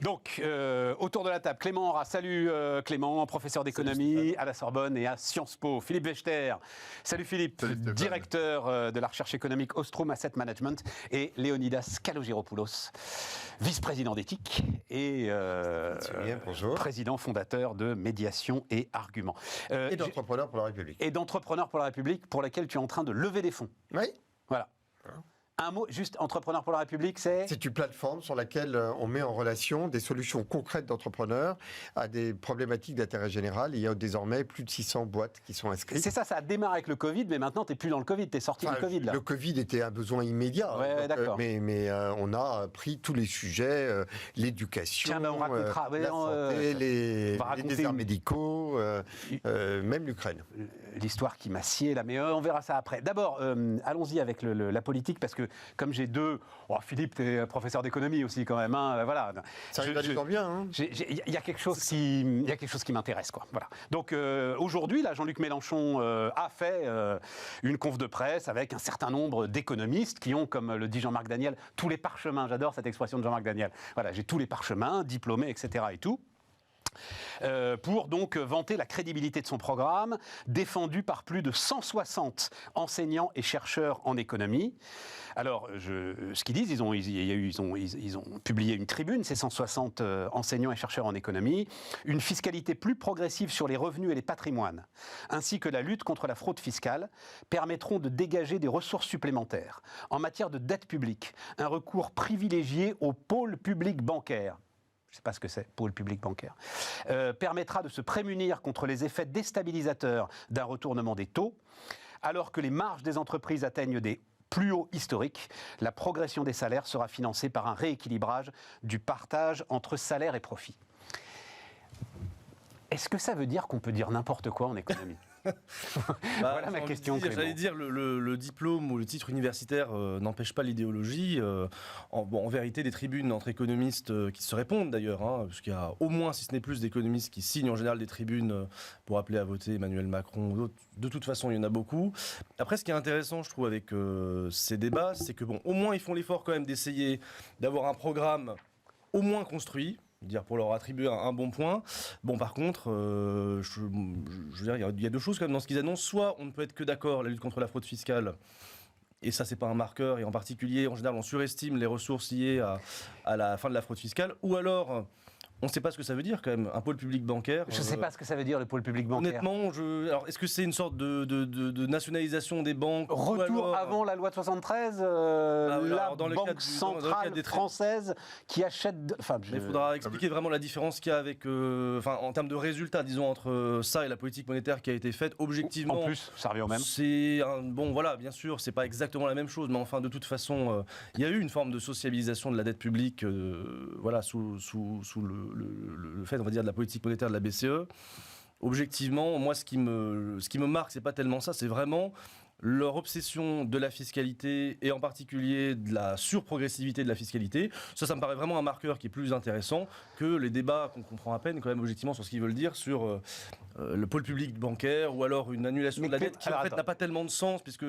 Donc, autour de la table, Clément Aura. Salut Clément, professeur d'économie à la Sorbonne et à Sciences Po. Philippe Wechter. Salut Philippe, directeur de la recherche économique Ostrom Asset Management. Et Léonidas Kalogiropoulos, vice-président d'éthique et président fondateur de Médiation et Arguments. Et d'Entrepreneurs pour la République. Et d'Entrepreneurs pour la République, pour laquelle tu es en train de lever des fonds. Oui. Voilà. Un mot, juste Entrepreneurs pour la République, c'est une plateforme sur laquelle on met en relation des solutions concrètes d'entrepreneurs à des problématiques d'intérêt général. Il y a désormais plus de 600 boîtes qui sont inscrites. C'est ça, ça a démarré avec le Covid, mais maintenant, tu n'es plus dans le Covid, tu es sorti du Covid. Là. Le Covid était un besoin immédiat. Ouais, d'accord. Mais on a pris tous les sujets, l'éducation, on racontera, la santé, les déserts médicaux, même l'Ukraine. L'histoire qui m'a scié là, mais on verra ça après. D'abord, allons-y avec la politique, parce que comme j'ai deux... Oh, Philippe, tu es professeur d'économie aussi quand même. Hein, voilà. Ça va du temps bien. Il y a quelque chose qui m'intéresse. Quoi. Voilà. Donc aujourd'hui, là, Jean-Luc Mélenchon a fait une conf de presse avec un certain nombre d'économistes qui ont, comme le dit Jean-Marc Daniel, tous les parchemins. J'adore cette expression de Jean-Marc Daniel. Voilà, j'ai tous les parchemins, diplômés, etc. et tout. Pour donc vanter la crédibilité de son programme, défendu par plus de 160 enseignants et chercheurs en économie. Alors, ce qu'ils disent, ils ont publié une tribune, ces 160 enseignants et chercheurs en économie, une fiscalité plus progressive sur les revenus et les patrimoines, ainsi que la lutte contre la fraude fiscale, permettront de dégager des ressources supplémentaires. En matière de dette publique, un recours privilégié au pôle public bancaire. Je ne sais pas ce que c'est, pôle public bancaire, permettra de se prémunir contre les effets déstabilisateurs d'un retournement des taux, alors que les marges des entreprises atteignent des plus hauts historiques. La progression des salaires sera financée par un rééquilibrage du partage entre salaires et profits. Est-ce que ça veut dire qu'on peut dire n'importe quoi en économie ? Voilà ma question. J'allais dire, le diplôme ou le titre universitaire n'empêche pas l'idéologie. En vérité, des tribunes entre économistes qui se répondent d'ailleurs, hein, parce qu'il y a au moins, si ce n'est plus, d'économistes qui signent en général des tribunes pour appeler à voter Emmanuel Macron ou d'autres. De toute façon, il y en a beaucoup. Après, ce qui est intéressant, je trouve, avec ces débats, c'est que au moins, ils font l'effort quand même d'essayer d'avoir un programme au moins construit. Dire pour leur attribuer un bon point. Bon, par contre, je veux dire, il y a deux choses quand même dans ce qu'ils annoncent. Soit on ne peut être que d'accord, la lutte contre la fraude fiscale, et ça, c'est pas un marqueur, et en particulier, en général, on surestime les ressources liées à la fin de la fraude fiscale, ou alors... On ne sait pas ce que ça veut dire quand même, un pôle public bancaire. Je ne sais pas ce que ça veut dire le pôle public bancaire. Honnêtement, alors est-ce que c'est une sorte de nationalisation des banques? Retour avant la loi de 73, la Banque centrale française qui achète... Il faudra expliquer vraiment la différence qu'il y a avec, en termes de résultats, disons, entre ça et la politique monétaire qui a été faite, objectivement. En plus, ça revient au même. Bon, voilà, bien sûr, c'est pas exactement la même chose, mais enfin, de toute façon, il y a eu une forme de sociabilisation de la dette publique, voilà, sous le fait, on va dire, de la politique monétaire de la BCE. Objectivement, moi, ce qui me marque, c'est pas tellement ça, c'est vraiment leur obsession de la fiscalité et en particulier de la surprogressivité de la fiscalité. Ça me paraît vraiment un marqueur qui est plus intéressant que les débats qu'on comprend à peine quand même objectivement sur ce qu'ils veulent dire sur le pôle public bancaire ou alors une annulation de la dette qui en fait n'a pas tellement de sens puisque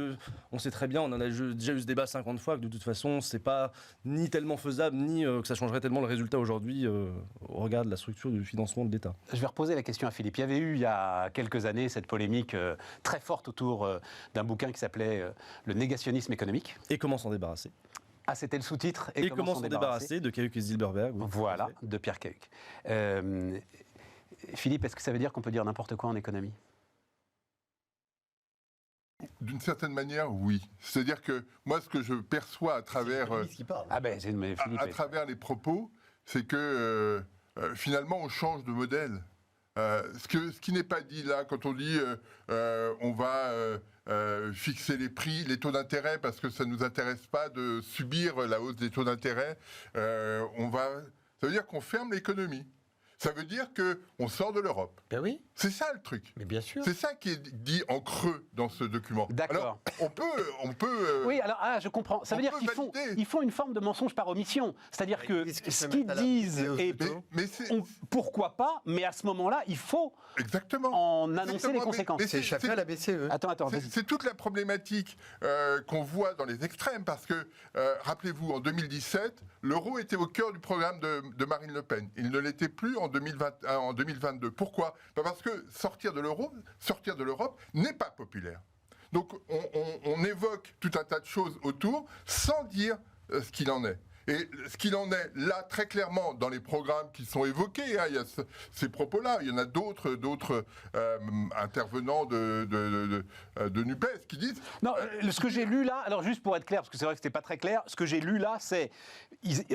on sait très bien, on en a déjà eu ce débat 50 fois que de toute façon c'est pas ni tellement faisable ni que ça changerait tellement le résultat aujourd'hui au regard de la structure du financement de l'État. Je vais reposer la question à Philippe. Il y avait eu il y a quelques années cette polémique très forte autour d'un bouquin qui s'appelait Le négationnisme économique. Et comment s'en débarrasser. Ah, c'était le sous-titre. Et comment s'en débarrasser de Cahuc et Zilberberg. Oui, voilà, de Pierre Cahuc. Philippe, est-ce que ça veut dire qu'on peut dire n'importe quoi en économie ? D'une certaine manière, oui. C'est-à-dire que moi, ce que je perçois à travers, travers les propos, c'est que finalement, on change de modèle. Ce qui n'est pas dit là, quand on dit on va fixer les prix, les taux d'intérêt, parce que ça ne nous intéresse pas de subir la hausse des taux d'intérêt, ça veut dire qu'on ferme l'économie. Ça veut dire qu'on sort de l'Europe. Ben oui. C'est ça le truc. Mais bien sûr. C'est ça qui est dit en creux dans ce document. D'accord. Alors, on peut. Oui, alors je comprends. Ça veut dire qu'ils font une forme de mensonge par omission. C'est-à-dire que ce qu'ils disent est pourquoi pas, mais à ce moment-là, il faut en annoncer les conséquences. C'est échappé à la BCE. Attends, vas-y. C'est toute la problématique qu'on voit dans les extrêmes, parce que, rappelez-vous, en 2017, l'euro était au cœur du programme de Marine Le Pen. Il ne l'était plus en 2022. Pourquoi ? Parce que sortir de l'Europe n'est pas populaire. Donc on évoque tout un tas de choses autour sans dire ce qu'il en est. Et ce qu'il en est, là, très clairement, dans les programmes qui sont évoqués, il y a ces propos-là. Il y en a d'autres intervenants de NUPES qui disent... Non, ce que j'ai lu là, alors juste pour être clair, parce que c'est vrai que c'était pas très clair, ce que j'ai lu là, c'est...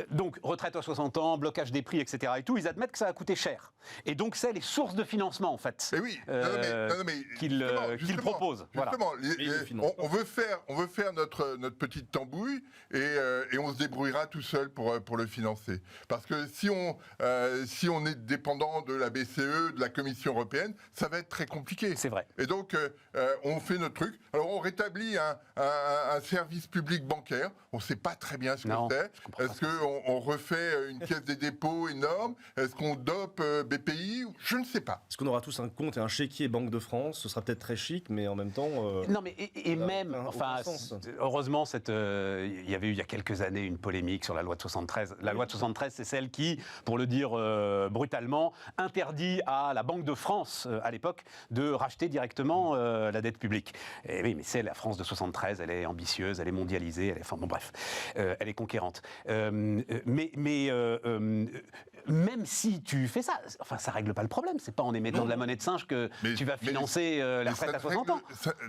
Donc, retraite à 60 ans, blocage des prix, etc. et tout, ils admettent que ça a coûté cher. Et donc, c'est les sources de financement, en fait, qu'ils proposent. Justement, on veut faire notre petite tambouille et on se débrouillera tout seul pour le financer. Parce que si on est dépendant de la BCE, de la Commission européenne, ça va être très compliqué. C'est vrai. Et donc, on fait notre truc. Alors, on rétablit un service public bancaire. On ne sait pas très bien ce que c'est. Est-ce qu'on refait une caisse des dépôts énorme ? Est-ce qu'on dope BPI ? Je ne sais pas. Est-ce qu'on aura tous un compte et un chéquier Banque de France ? Ce sera peut-être très chic, mais en même temps... Non, mais même, enfin, heureusement, il y avait eu il y a quelques années une polémique sur la loi de 73. La loi de 73, c'est celle qui, pour le dire brutalement, interdit à la Banque de France, à l'époque, de racheter directement la dette publique. Et oui, mais c'est la France de 73, elle est ambitieuse, elle est mondialisée, enfin bon bref, elle est conquérante. Même si tu fais ça, enfin ça règle pas le problème. C'est pas en émettant de la monnaie de singe que tu vas financer la retraite à 60 ans.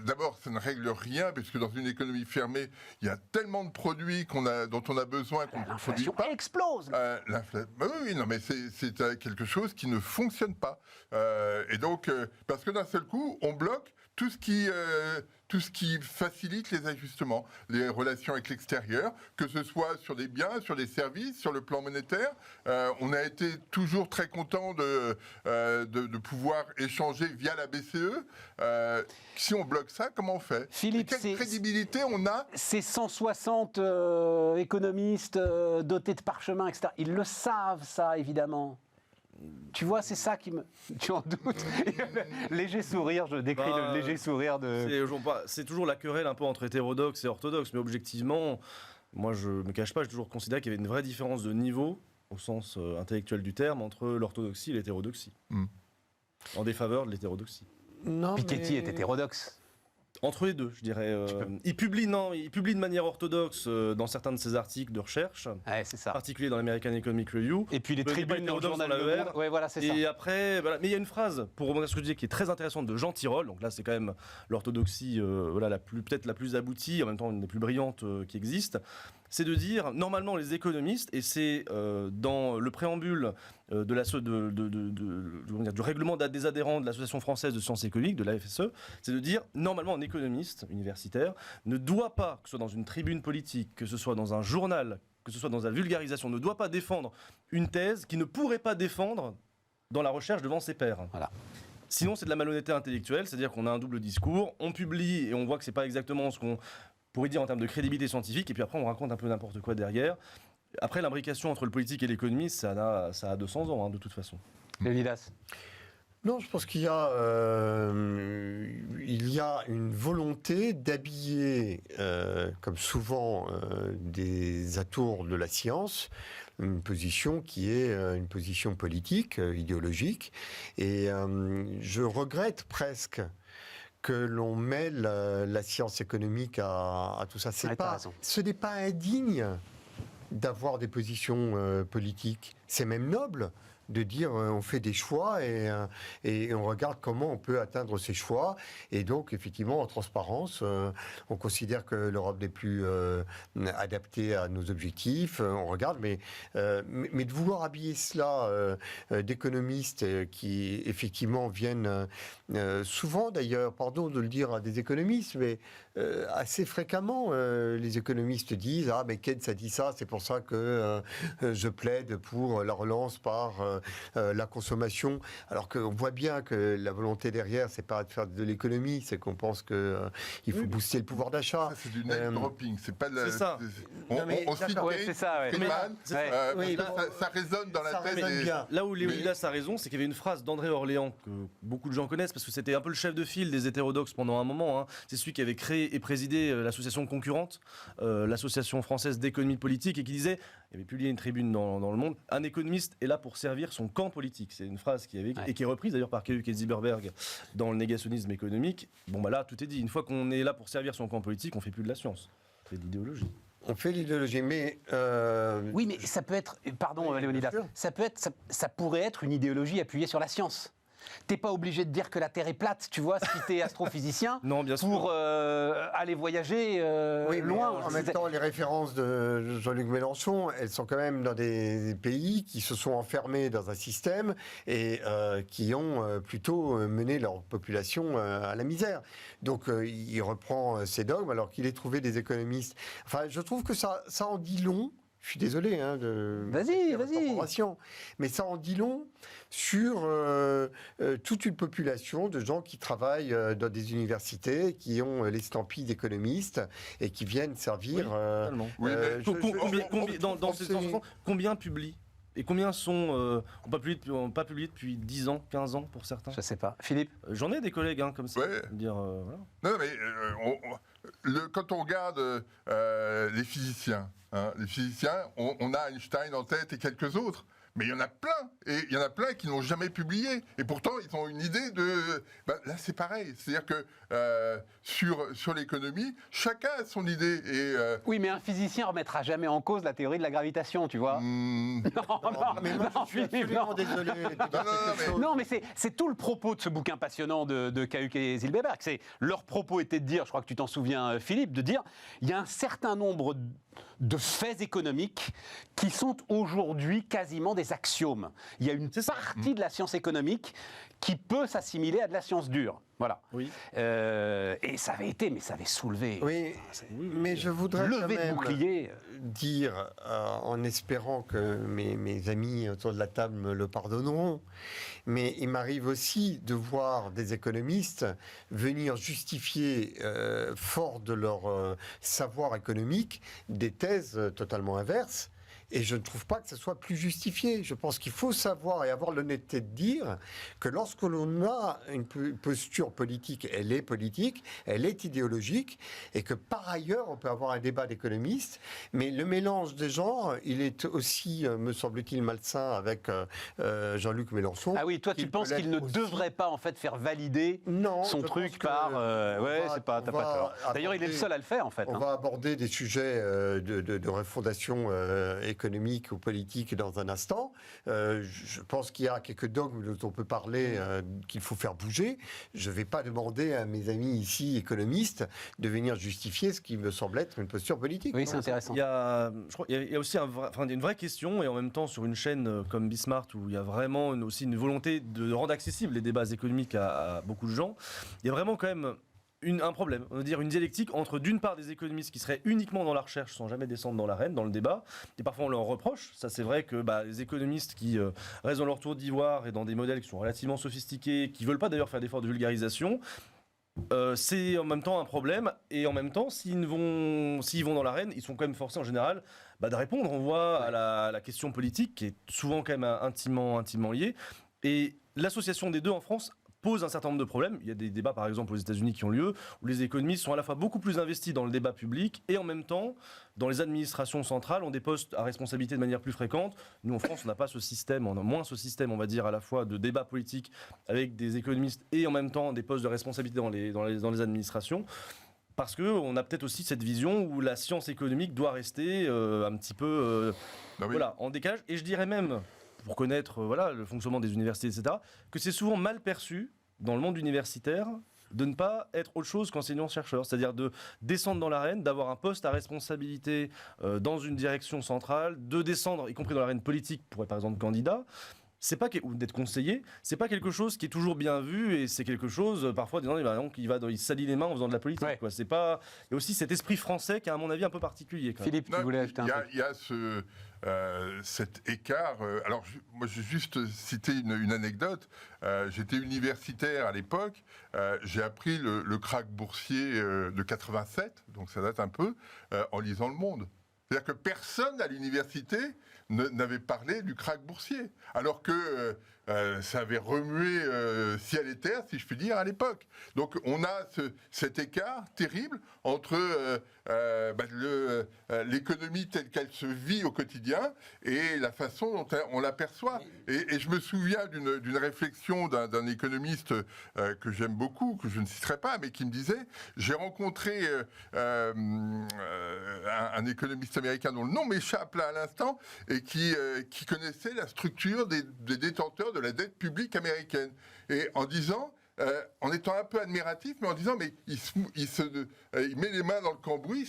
D'abord, ça ne règle rien, puisque dans une économie fermée, il y a tellement de produits dont on a besoin qu'on ne produit pas. L'inflation explose. Oui, non, mais c'est quelque chose qui ne fonctionne pas. Et donc, parce que d'un seul coup, on bloque tout ce qui facilite les ajustements, les relations avec l'extérieur, que ce soit sur des biens, sur des services, sur le plan monétaire. On a été toujours très content de pouvoir échanger via la BCE. Si on bloque ça, comment on fait ? Philippe, quelle crédibilité on a ? Ces 160 économistes dotés de parchemins, etc., ils le savent, ça, évidemment. Tu vois, c'est ça qui me... Tu en doutes ? Léger sourire, je décris le léger sourire de... C'est toujours la querelle un peu entre hétérodoxes et orthodoxes, mais objectivement, moi je me cache pas, j'ai toujours considéré qu'il y avait une vraie différence de niveau, au sens intellectuel du terme, entre l'orthodoxie et l'hétérodoxie. En défaveur de l'hétérodoxie. Piketty est hétérodoxe. Entre les deux, je dirais. Il publie de manière orthodoxe dans certains de ses articles de recherche, c'est ça. en particulier dans l'American Economic Review. Et puis les tribunes dans le journal Le Monde. Ouais, voilà, c'est ça. Et après, voilà. Mais il y a une phrase, pour rebondir sur ce que je disais, qui est très intéressante de Jean Tirole. Donc là, c'est quand même l'orthodoxie, peut-être la plus aboutie, en même temps une des plus brillantes qui existe. C'est de dire, normalement, les économistes, et c'est dans le préambule du règlement des adhérents de l'Association française de sciences économiques, de l'AFSE, c'est de dire, normalement, un économiste universitaire ne doit pas, que ce soit dans une tribune politique, que ce soit dans un journal, que ce soit dans la vulgarisation, ne doit pas défendre une thèse qu'il ne pourrait pas défendre dans la recherche devant ses pairs. Voilà. Sinon, c'est de la malhonnêteté intellectuelle, c'est-à-dire qu'on a un double discours, on publie et on voit que c'est pas exactement ce qu'on pourrait dire en termes de crédibilité scientifique, et puis après on raconte un peu n'importe quoi derrière. Après, l'imbrication entre le politique et l'économie, ça a 200 ans, de toute façon. Léonidas ? Non, je pense qu'il y a une volonté d'habiller, comme souvent, des atours de la science, une position qui est une position politique, idéologique. Et je regrette presque que l'on mêle la science économique à tout ça. Ce n'est pas indigne d'avoir des positions politiques. C'est même noble de dire on fait des choix et on regarde comment on peut atteindre ces choix. Et donc, effectivement, en transparence, on considère que l'Europe n'est plus adaptée à nos objectifs. On regarde, mais de vouloir habiller cela d'économistes qui, effectivement, viennent souvent, d'ailleurs, pardon de le dire à des économistes, mais assez fréquemment, les économistes disent « Ah, mais Keynes a dit ça, c'est pour ça que je plaide pour la relance par la consommation, alors qu'on voit bien que la volonté derrière, c'est pas de faire de l'économie, c'est qu'on pense qu'il faut booster le pouvoir d'achat. Ça, c'est du name dropping, c'est pas de la... C'est ça. On cite c'est ça, ouais. Friedman, Oui, parce que ça résonne dans la ça tête résonne des... bien. Là où Léonidas a raison, c'est qu'il y avait une phrase d'André Orléans que beaucoup de gens connaissent parce que c'était un peu le chef de file des hétérodoxes pendant un moment. C'est celui qui avait créé et présidé l'association concurrente, l'association française d'économie politique, et qui disait, il avait publié une tribune dans Le Monde, un économiste est là pour servir son camp politique. C'est une phrase qui avait et qui est reprise d'ailleurs par Keluck et Zilberberg dans le négationnisme économique. Bon là tout est dit. Une fois qu'on est là pour servir son camp politique, on fait plus de la science, on fait de l'idéologie. On fait l'idéologie, mais... Oui, mais ça peut être, pardon Léonidas, ça pourrait être une idéologie appuyée sur la science. T'es pas obligé de dire que la Terre est plate, tu vois, si t'es astrophysicien, Non, bien sûr. pour aller voyager loin. En même temps, les références de Jean-Luc Mélenchon, elles sont quand même dans des pays qui se sont enfermés dans un système et qui ont plutôt mené leur population à la misère. Donc, il reprend ses dogmes alors qu'il ait trouvé des économistes. Enfin, je trouve que ça en dit long. Je suis désolé de Vas-y. mais ça en dit long sur toute une population de gens qui travaillent dans des universités, qui ont l'estampille d'économistes et qui viennent servir. Combien publient et combien n'ont pas publié depuis 10 ans, 15 ans pour certains? Je sais pas. Philippe? J'en ai des collègues comme ça. Ouais. Voilà. Non, mais quand on regarde les physiciens, on a Einstein en tête et quelques autres. Mais il y en a plein, et il y en a plein qui n'ont jamais publié. Et pourtant, ils ont une idée de... là, c'est pareil. C'est-à-dire que sur l'économie, chacun a son idée. Et, Oui, mais un physicien ne remettra jamais en cause la théorie de la gravitation, tu vois. Mais moi, je suis absolument désolé. Non, mais c'est tout le propos de ce bouquin passionnant de Keluck et Zilberberg. Leur propos était de dire, je crois que tu t'en souviens, Philippe, de dire il y a un certain nombre de faits économiques qui sont aujourd'hui quasiment des axiomes. Il y a une partie de la science économique qui peut s'assimiler à de la science dure. Voilà. Oui. Et ça avait soulevé. Oui, mais je voudrais lever de bouclier. Dire, en espérant que mes amis autour de la table me le pardonneront, mais il m'arrive aussi de voir des économistes venir justifier, fort de leur savoir économique, des thèses totalement inverses. Et je ne trouve pas que ce soit plus justifié. Je pense qu'il faut savoir et avoir l'honnêteté de dire que lorsque l'on a une posture politique, elle est idéologique, et que par ailleurs, on peut avoir un débat d'économistes, mais le mélange des genres, il est aussi, me semble-t-il, malsain avec Jean-Luc Mélenchon. Ah oui, toi tu penses qu'il ne devrait pas en fait faire valider son truc par... t'as pas tort. D'ailleurs, il est le seul à le faire en fait. On va aborder des sujets de refondation économique ou politique dans un instant. Je pense qu'il y a quelques dogmes dont on peut parler qu'il faut faire bouger. Je ne vais pas demander à mes amis ici économistes de venir justifier ce qui me semble être une posture politique. Oui, c'est intéressant. Il y a aussi une vraie question, et en même temps sur une chaîne comme Bismart où il y a vraiment aussi une volonté de rendre accessibles les débats économiques à beaucoup de gens, il y a vraiment quand même un problème, on va dire une dialectique entre d'une part des économistes qui seraient uniquement dans la recherche sans jamais descendre dans l'arène, dans le débat, et parfois on leur reproche, ça c'est vrai que les économistes qui restent dans leur tour d'ivoire et dans des modèles qui sont relativement sophistiqués, qui veulent pas d'ailleurs faire d'efforts de vulgarisation, c'est en même temps un problème, et en même temps s'ils vont dans l'arène, ils sont quand même forcés en général de répondre, on voit à la question politique qui est souvent quand même intimement liée, et l'association des deux en France pose un certain nombre de problèmes. Il y a des débats, par exemple, aux États-Unis qui ont lieu, où les économistes sont à la fois beaucoup plus investis dans le débat public et en même temps, dans les administrations centrales, ont des postes à responsabilité de manière plus fréquente. Nous, en France, on n'a pas ce système, on a moins ce système, on va dire, à la fois de débat politique avec des économistes et en même temps des postes de responsabilité dans les administrations. Parce qu'on a peut-être aussi cette vision où la science économique doit rester un petit peu en décalage. Et je dirais même, pour connaître le fonctionnement des universités, etc., que c'est souvent mal perçu dans le monde universitaire de ne pas être autre chose qu'enseignant-chercheur, c'est-à-dire de descendre dans l'arène, d'avoir un poste à responsabilité dans une direction centrale, de descendre, y compris dans l'arène politique, pour être par exemple candidat, ou d'être conseiller, c'est pas quelque chose qui est toujours bien vu et c'est quelque chose parfois des gens il salit les mains en faisant de la politique. Ouais. Quoi. C'est pas, il y a aussi cet esprit français qui est à mon avis un peu particulier. Quand même. Philippe, tu voulais ajouter un truc? Il y a cet écart. Alors, moi, je vais juste citer une anecdote. J'étais universitaire à l'époque. J'ai appris le krach boursier de 87, donc ça date un peu, en lisant Le Monde. C'est-à-dire que personne à l'université n'avait parlé du krach boursier, alors que ça avait remué ciel et terre, si je puis dire, à l'époque. Donc on a cet écart terrible entre l'économie telle qu'elle se vit au quotidien et la façon dont on l'aperçoit. Et je me souviens d'une réflexion d'un économiste que j'aime beaucoup, que je ne citerai pas, mais qui me disait, j'ai rencontré un économiste américain dont le nom m'échappe là à l'instant, et qui connaissait la structure des détenteurs de la dette publique américaine. Et en disant, en étant un peu admiratif, mais en disant, mais il met les mains dans le cambouis.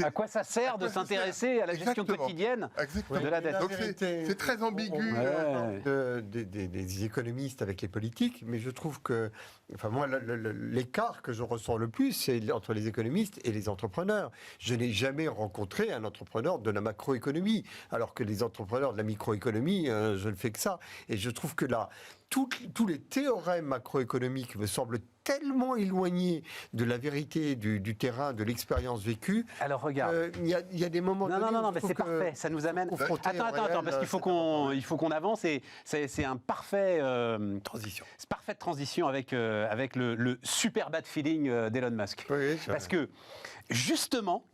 À quoi ça sert de s'intéresser à la gestion quotidienne de la dette? Donc c'est très ambigu. Des économistes avec les politiques, mais je trouve que, enfin moi, l'écart que je ressens le plus, c'est entre les économistes et les entrepreneurs. Je n'ai jamais rencontré un entrepreneur de la macroéconomie, alors que les entrepreneurs de la microéconomie, je ne fais que ça. Et je trouve que là, tous les théorèmes macroéconomiques me semblent tellement éloignés de la vérité du terrain, de l'expérience vécue. Alors regarde. Il y a des moments. Non, mais c'est parfait. Ça nous amène. Attends, parce qu'il faut qu'on avance. Et c'est un parfait transition. C'est parfaite transition avec le super bad feeling d'Elon Musk. Oui, parce que justement,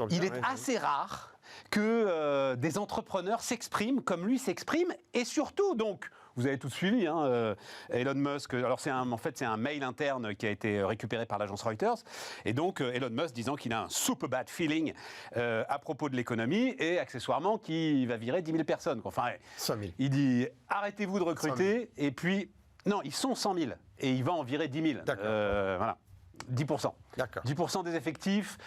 il est assez rare que des entrepreneurs s'expriment comme lui s'exprime, et surtout donc. Vous avez tout suivi, Elon Musk. Alors c'est un mail interne qui a été récupéré par l'agence Reuters, et donc Elon Musk disant qu'il a un super bad feeling à propos de l'économie et accessoirement qu'il va virer 10 000 personnes. Enfin, 100 000. Il dit arrêtez-vous de recruter, et puis non, ils sont 100 000 et il va en virer 10 000. Voilà. 10%. D'accord. 10% des effectifs.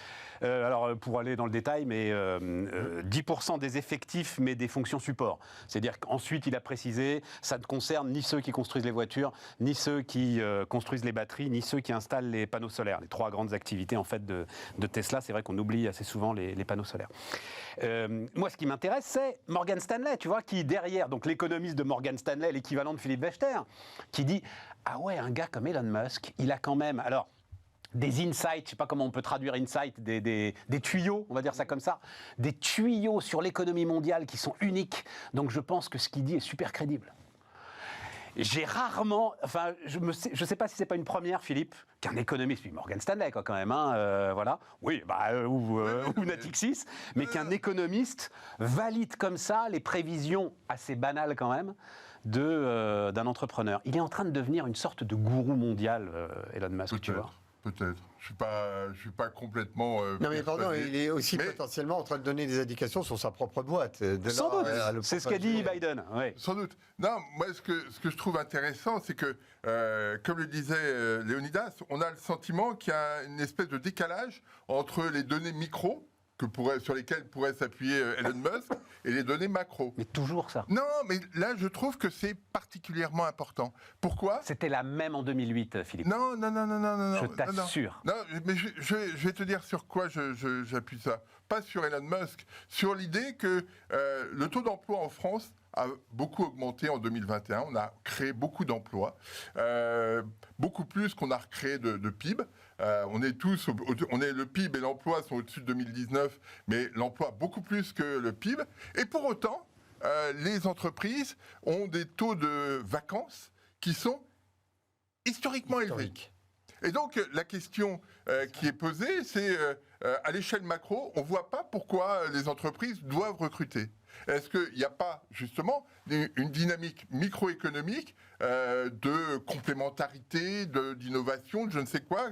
Alors, pour aller dans le détail, mais 10% des effectifs, mais des fonctions support. C'est-à-dire qu'ensuite, il a précisé, ça ne concerne ni ceux qui construisent les voitures, ni ceux qui construisent les batteries, ni ceux qui installent les panneaux solaires. Les trois grandes activités, en fait, de Tesla. C'est vrai qu'on oublie assez souvent les panneaux solaires. Moi, ce qui m'intéresse, c'est Morgan Stanley, tu vois, qui derrière, donc l'économiste de Morgan Stanley, l'équivalent de Philippe Wechter, qui dit, ah ouais, un gars comme Elon Musk, il a quand même... Alors, des insights, je ne sais pas comment on peut traduire insight, des tuyaux, on va dire ça comme ça, des tuyaux sur l'économie mondiale qui sont uniques. Donc je pense que ce qu'il dit est super crédible. J'ai rarement, enfin, je ne sais pas si c'est pas une première, Philippe, qu'un économiste, puis Morgan Stanley, quoi, quand même, voilà, oui, ou Natixis, mais qu'un économiste valide comme ça les prévisions assez banales quand même d'un entrepreneur. Il est en train de devenir une sorte de gourou mondial, Elon Musk, tu vois. Peut-être. Je suis pas complètement. Non mais pardon, il est aussi potentiellement en train de donner des indications sur sa propre boîte. Sans doute. C'est ce qu'a dit Biden. Oui. Sans doute. Non, moi ce que je trouve intéressant, c'est que, comme le disait Léonidas, on a le sentiment qu'il y a une espèce de décalage entre les données micro sur lesquelles pourrait s'appuyer Elon Musk et les données macro. Mais toujours ça. Non, mais là, je trouve que c'est particulièrement important. Pourquoi ? C'était la même en 2008, Philippe. Non. Je t'assure. Non, mais je vais te dire sur quoi j'appuie ça. Pas sur Elon Musk, sur l'idée que le taux d'emploi en France a beaucoup augmenté en 2021. On a créé beaucoup d'emplois, beaucoup plus qu'on a recréé de PIB. Le PIB et l'emploi sont au-dessus de 2019, mais l'emploi beaucoup plus que le PIB. Et pour autant, les entreprises ont des taux de vacances qui sont historiquement élevés. Et donc, la question qui est posée, c'est à l'échelle macro, on ne voit pas pourquoi les entreprises doivent recruter. Est-ce qu'il n'y a pas, justement, une dynamique microéconomique de complémentarité, d'innovation, de je ne sais quoi,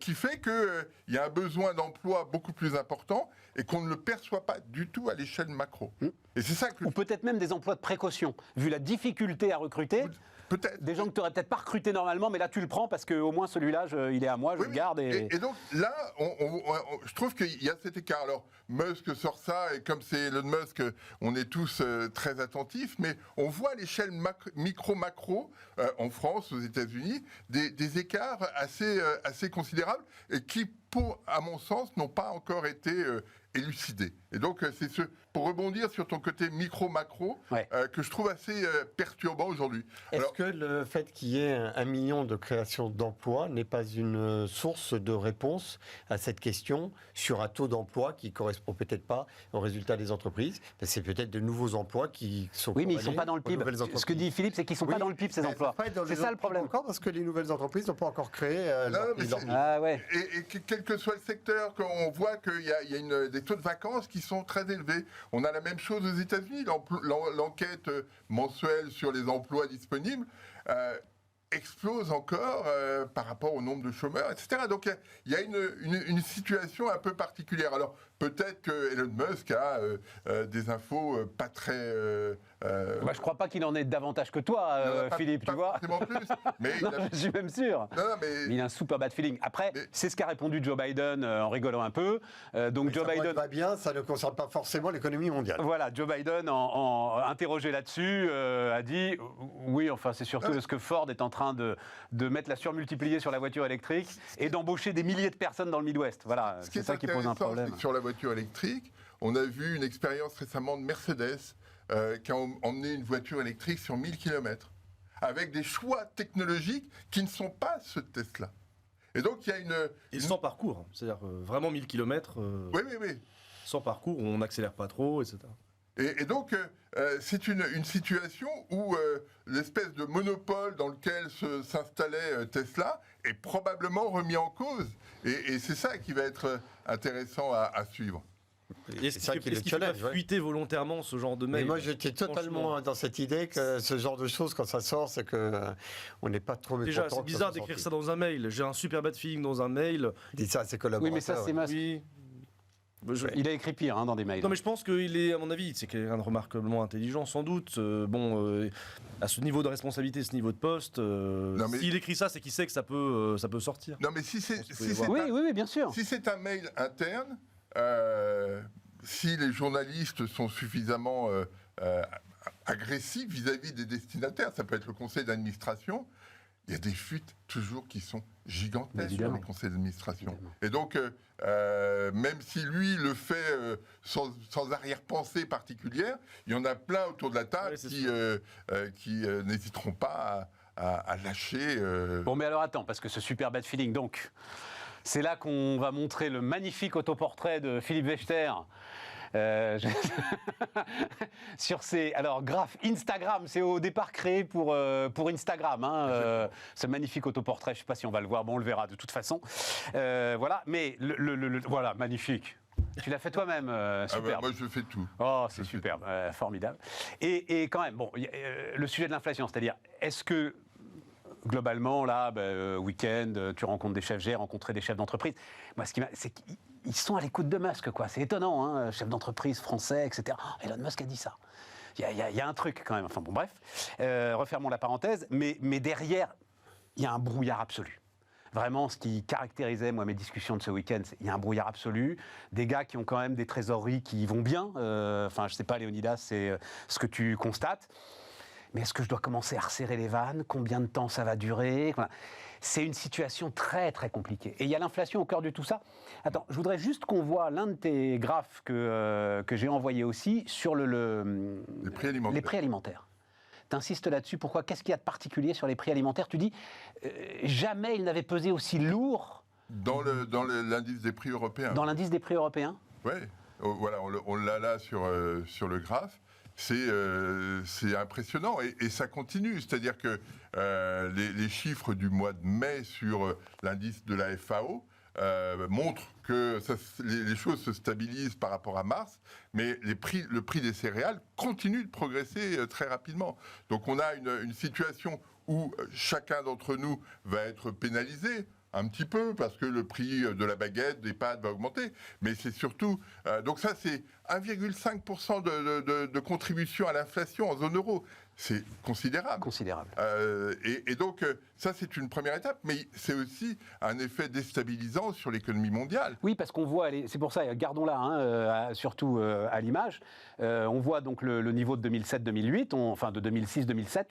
qui fait qu'il y a un besoin d'emploi beaucoup plus important et qu'on ne le perçoit pas du tout à l'échelle macro. Et c'est ça que... Ou peut-être même des emplois de précaution, vu la difficulté à recruter. Peut-être. Des gens que tu n'aurais peut-être pas recrutés normalement, mais là tu le prends parce qu'au moins celui-là, il est à moi, je le garde. Et donc là, je trouve qu'il y a cet écart. Alors, Musk sort ça, et comme c'est Elon Musk, on est tous très attentifs, mais on voit à l'échelle micro-macro, en France, aux États-Unis, des écarts assez considérables et qui, à mon sens, n'ont pas encore été élucidés. Et donc, c'est pour rebondir sur ton côté micro-macro, que je trouve assez perturbant aujourd'hui. Est-ce que le fait qu'il y ait 1 million de créations d'emplois n'est pas une source de réponse à cette question sur un taux d'emploi qui ne correspond peut-être pas aux résultats des entreprises? C'est peut-être de nouveaux emplois qui sont... Oui, mais ils ne sont pas dans le PIB. Ce que dit Philippe, c'est qu'ils ne sont pas dans le PIB, ces emplois. C'est ça le problème. Encore parce que les nouvelles entreprises n'ont pas encore créé Et quel que soit le secteur, on voit qu'il y a des taux de vacances qui sont très élevés. On a la même chose aux États-Unis. L'enquête mensuelle sur les emplois disponibles explose encore par rapport au nombre de chômeurs, etc. Donc il y a une situation un peu particulière. Alors peut-être que Elon Musk a des infos pas très... je crois pas qu'il en ait davantage que toi, Philippe, tu vois. Plus, mais je suis même sûr. Mais il a un super bad feeling. Après, c'est ce qu'a répondu Joe Biden en rigolant un peu. Donc Joe Biden va bien, ça ne concerne pas forcément l'économie mondiale. Voilà, Joe Biden, en interrogé là-dessus, a dit oui, enfin c'est surtout parce que Ford est en train de mettre la surmultipliée sur la voiture électrique et d'embaucher des milliers de personnes dans le Midwest. Voilà, c'est ça qui pose un problème. Sur la voiture électrique, on a vu une expérience récemment de Mercedes qui a emmené une voiture électrique sur 1000 km avec des choix technologiques qui ne sont pas ceux de Tesla. Et donc il y a Et sans parcours, c'est-à-dire vraiment 1000 km oui. Sans parcours, on n'accélère pas trop, etc. Et donc, c'est une situation où l'espèce de monopole dans lequel s'installait Tesla est probablement remis en cause. Et c'est ça qui va être intéressant à suivre. Est-ce qu'il va fuiter volontairement ce genre de mail? Mais moi, j'étais totalement dans cette idée que ce genre de choses, quand ça sort, c'est qu'on n'est pas trop mécontent. Déjà, c'est bizarre d'écrire ça dans un mail. J'ai un super bad feeling dans un mail. Dis ça à ses collaborateurs. Oui, mais ça, c'est Musk. Oui. Il a écrit pire dans des mails. Non, mais je pense qu'il est, à mon avis, c'est quelqu'un de remarquablement intelligent, sans doute. À ce niveau de responsabilité, ce niveau de poste, s'il écrit ça, c'est qu'il sait que ça peut sortir. Non, mais si c'est oui, bien sûr. Si c'est un mail interne, si les journalistes sont suffisamment agressifs vis-à-vis des destinataires, ça peut être le conseil d'administration. Il y a des fuites toujours qui sont gigantesques dans les conseils d'administration. Et donc, même si lui le fait sans arrière-pensée particulière, il y en a plein autour de la table qui n'hésiteront pas à lâcher. Bon, mais alors attends, parce que ce super bad feeling, donc, c'est là qu'on va montrer le magnifique autoportrait de Philippe Wechter. Sur ces graphes Instagram, c'est au départ créé pour Instagram. Ce magnifique autoportrait, je ne sais pas si on va le voir, bon, on le verra de toute façon. Voilà, mais voilà, magnifique. Tu l'as fait toi-même, superbe. Moi, je fais tout. Oh, c'est superbe, formidable. Et quand même, bon, le sujet de l'inflation, c'est-à-dire, est-ce que globalement, là, week-end, tu rencontres des chefs, j'ai rencontré des chefs d'entreprise. Moi, c'est qu'ils sont à l'écoute de Musk, quoi. C'est étonnant, hein, chef d'entreprise français, etc. Oh, Elon Musk a dit ça. Il y a un truc quand même. Enfin bon, bref. Refermons la parenthèse. Mais derrière, il y a un brouillard absolu. Vraiment, ce qui caractérisait, moi, mes discussions de ce week-end, il y a un brouillard absolu. Des gars qui ont quand même des trésoreries qui vont bien. Enfin, je sais pas, Léonidas, c'est ce que tu constates. Mais est-ce que je dois commencer à resserrer les vannes? Combien de temps ça va durer? Voilà. C'est une situation très, très compliquée. Et il y a l'inflation au cœur de tout ça. Attends, je voudrais juste qu'on voit l'un de tes graphes que j'ai envoyé aussi sur les prix alimentaires. Tu insistes là-dessus. Pourquoi? Qu'est-ce qu'il y a de particulier sur les prix alimentaires? Tu dis, jamais ils n'avaient pesé aussi lourd. Dans l'indice des prix européens. Dans l'indice des prix européens? Oui. Voilà, on l'a là sur le graphe. C'est impressionnant et ça continue. C'est-à-dire que les chiffres du mois de mai sur l'indice de la FAO montrent que les choses se stabilisent par rapport à mars, mais le prix des céréales continue de progresser très rapidement. Donc on a une situation où chacun d'entre nous va être pénalisé. Un petit peu, parce que le prix de la baguette, des pâtes va augmenter. Mais c'est surtout... donc ça, c'est 1,5% de contribution à l'inflation en zone euro. c'est considérable. Considérable. Et donc, ça, c'est une première étape, mais c'est aussi un effet déstabilisant sur l'économie mondiale. Oui, parce qu'on voit, c'est pour ça, gardons-la, surtout à l'image, on voit donc le niveau de 2007-2008, enfin de 2006-2007,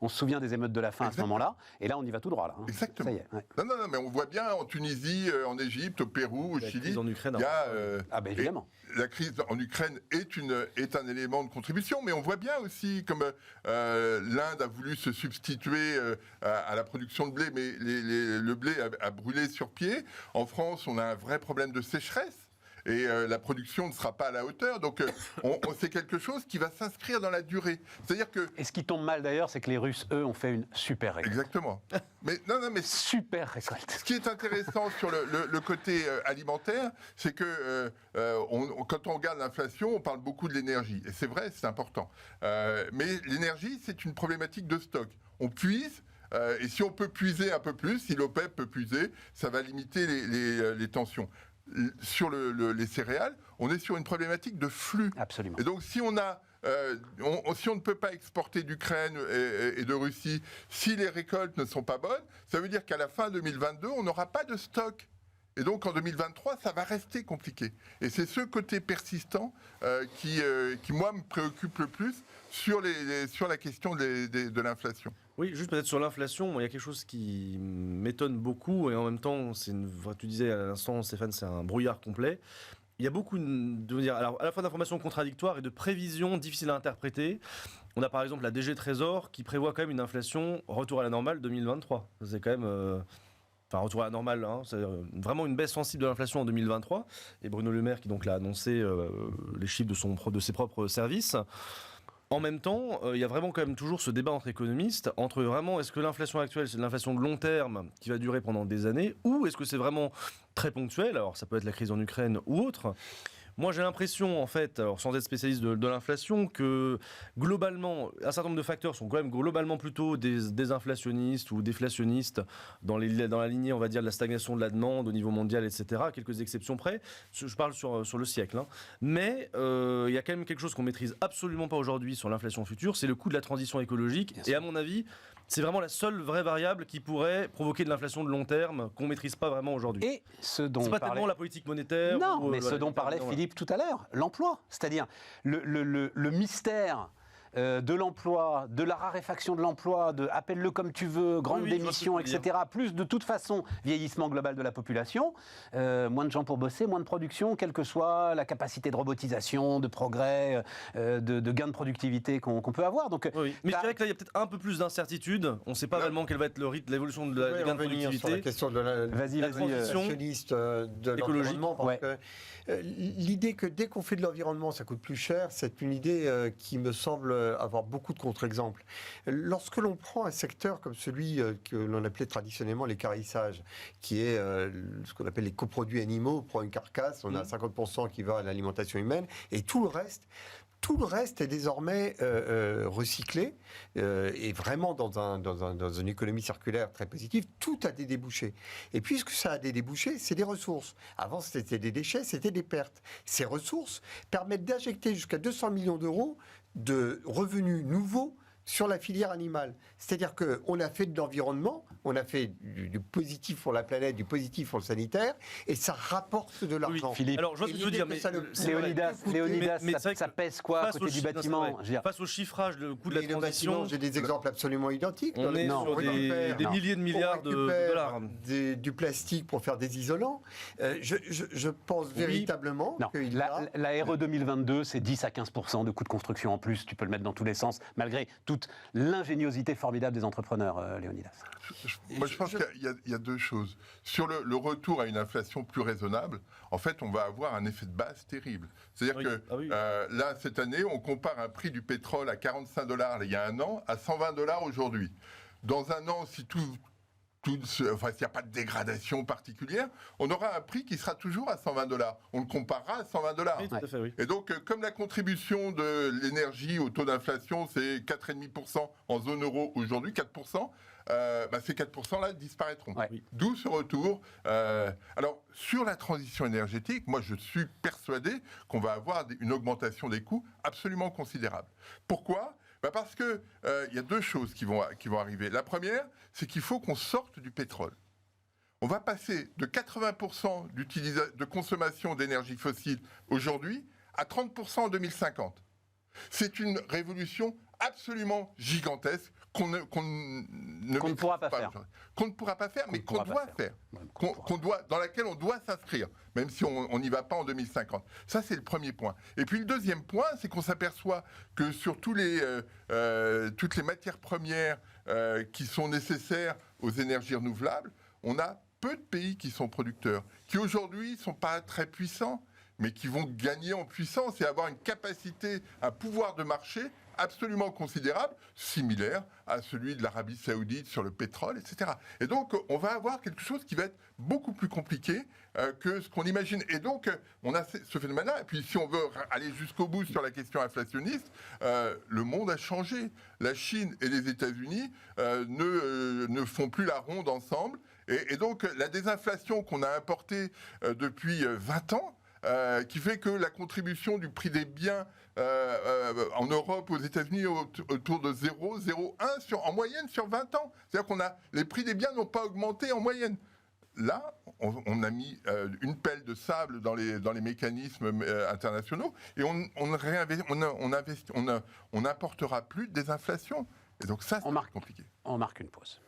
on se souvient des émeutes de la faim à ce moment-là, et là on y va tout droit. Là, hein. Exactement. Ça y est, ouais. Non, mais on voit bien en Tunisie, en Égypte, au Pérou, au Chili, en Ukraine, il y a... Ah ben évidemment. La crise en Ukraine est un élément de contribution, mais on voit bien aussi comme l'Inde a voulu se substituer à la production de blé, mais le blé a brûlé sur pied. En France, on a un vrai problème de sécheresse. Et la production ne sera pas à la hauteur. Donc, c'est quelque chose qui va s'inscrire dans la durée. C'est-à-dire que... Et ce qui tombe mal d'ailleurs, c'est que les Russes, eux, ont fait une super récolte. Exactement. Mais super récolte. Ce qui est intéressant sur le côté alimentaire, c'est que quand on regarde l'inflation, on parle beaucoup de l'énergie. Et c'est vrai, c'est important. Mais l'énergie, c'est une problématique de stock. On puise. Et si on peut puiser un peu plus, si l'OPEP peut puiser, ça va limiter les tensions. Sur les céréales, on est sur une problématique de flux. Absolument. Et donc, si on ne peut pas exporter d'Ukraine et de Russie, si les récoltes ne sont pas bonnes, ça veut dire qu'à la fin 2022, on n'aura pas de stock. Et donc, en 2023, ça va rester compliqué. Et c'est ce côté persistant qui, moi, me préoccupe le plus sur la question de l'inflation. Oui, juste peut-être sur l'inflation, il y a quelque chose qui m'étonne beaucoup et en même temps, tu disais à l'instant, Stéphane, c'est un brouillard complet. Il y a beaucoup alors, à la fois d'informations contradictoires et de prévisions difficiles à interpréter. On a par exemple la DG Trésor qui prévoit quand même une inflation retour à la normale 2023. C'est quand même... Enfin, retour à la normale, hein, c'est vraiment une baisse sensible de l'inflation en 2023. Et Bruno Le Maire qui donc l'a annoncé les chiffres de ses propres services. En même temps, il y a vraiment quand même toujours ce débat entre économistes, entre vraiment est-ce que l'inflation actuelle c'est de l'inflation de long terme qui va durer pendant des années, ou est-ce que c'est vraiment très ponctuel, alors ça peut être la crise en Ukraine ou autre. Moi, j'ai l'impression, en fait, alors sans être spécialiste de l'inflation, que globalement, un certain nombre de facteurs sont quand même globalement plutôt des inflationnistes ou déflationnistes dans la lignée, on va dire, de la stagnation de la demande au niveau mondial, etc. À quelques exceptions près. Je parle sur le siècle. Hein. Mais il y a quand même quelque chose qu'on maîtrise absolument pas aujourd'hui sur l'inflation future, c'est le coût de la transition écologique. Et à mon avis, c'est vraiment la seule vraie variable qui pourrait provoquer de l'inflation de long terme qu'on ne maîtrise pas vraiment aujourd'hui. Et ce dont c'est pas tellement la politique monétaire. Non, mais ce dont parlait Philippe tout à l'heure, l'emploi. C'est-à-dire le mystère de l'emploi, de la raréfaction de l'emploi, de appelle-le comme tu veux, grande démission, etc. Plus de toute façon, vieillissement global de la population, moins de gens pour bosser, moins de production, quelle que soit la capacité de robotisation, de progrès, de gain de productivité qu'on peut avoir. Donc, oui. Mais je dirais que là, il y a peut-être un peu plus d'incertitude. On ne sait pas vraiment quel va être le rythme, l'évolution de la gain de productivité. Sur la question de la transition de l'environnement, parce que l'idée que dès qu'on fait de l'environnement, ça coûte plus cher, c'est une idée qui me semble avoir beaucoup de contre-exemples. Lorsque l'on prend un secteur comme celui que l'on appelait traditionnellement l'équarrissage, qui est ce qu'on appelle les coproduits animaux, on prend une carcasse, on a 50% qui va à l'alimentation humaine, et tout le reste est désormais recyclé et vraiment dans une économie circulaire très positive. Tout a des débouchés. Et puisque ça a des débouchés, c'est des ressources. Avant, c'était des déchets, c'était des pertes. Ces ressources permettent d'injecter jusqu'à 200 millions d'euros de revenus nouveaux sur la filière animale. C'est-à-dire qu'on a fait de l'environnement, on a fait du positif pour la planète, du positif pour le sanitaire, et ça rapporte de l'argent. Oui, Philippe. Alors, je veux dire, mais Léonidas, ça pèse quoi côté du bâtiment? Face au chiffrage, le coût de la transition... J'ai des exemples absolument identiques. On est sur des milliers de milliards de dollars. Du plastique pour faire des isolants. Je pense véritablement qu'il y a... La RE 2022, c'est 10 à 15% de coûts de construction en plus. Tu peux le mettre dans tous les sens, malgré toute l'ingéniosité formidable des entrepreneurs, Léonidas. Moi, je pense qu'il y a deux choses. Sur le retour à une inflation plus raisonnable, en fait, on va avoir un effet de base terrible. C'est-à-dire que là, cette année, on compare un prix du pétrole à $45 il y a un an à $120 aujourd'hui. Dans un an, si s'il n'y a pas de dégradation particulière, on aura un prix qui sera toujours à $120. On le comparera à $120. Oui, tout à fait, oui. Et donc, comme la contribution de l'énergie au taux d'inflation, c'est 4,5% en zone euro aujourd'hui, 4%, ces 4%-là disparaîtront. Ouais. D'où ce retour. Alors, sur la transition énergétique, moi, je suis persuadé qu'on va avoir une augmentation des coûts absolument considérable. Pourquoi ? Parce que il y a deux choses qui vont arriver. La première, c'est qu'il faut qu'on sorte du pétrole. On va passer de 80% de consommation d'énergie fossile aujourd'hui à 30% en 2050. C'est une révolution absolument gigantesque qu'on ne pourra pas faire. Qu'on ne pourra pas faire, mais qu'on doit faire. Dans laquelle on doit s'inscrire, même si on n'y va pas en 2050. Ça, c'est le premier point. Et puis le deuxième point, c'est qu'on s'aperçoit que sur toutes les matières premières qui sont nécessaires aux énergies renouvelables, on a peu de pays qui sont producteurs, qui aujourd'hui ne sont pas très puissants, mais qui vont gagner en puissance et avoir une capacité, un pouvoir de marché absolument considérable, similaire à celui de l'Arabie Saoudite sur le pétrole, etc. Et donc, on va avoir quelque chose qui va être beaucoup plus compliqué que ce qu'on imagine. Et donc, on a ce phénomène-là. Et puis, si on veut aller jusqu'au bout sur la question inflationniste, le monde a changé. La Chine et les États-Unis ne font plus la ronde ensemble. Et donc, la désinflation qu'on a importée depuis 20 ans, qui fait que la contribution du prix des biens en Europe, aux États-Unis, autour de 0,01 en moyenne sur 20 ans. C'est-à-dire les prix des biens n'ont pas augmenté en moyenne. Là, on a mis une pelle de sable dans les mécanismes internationaux et on n'apportera plus de désinflation. Et donc ça, c'est compliqué. On marque une pause.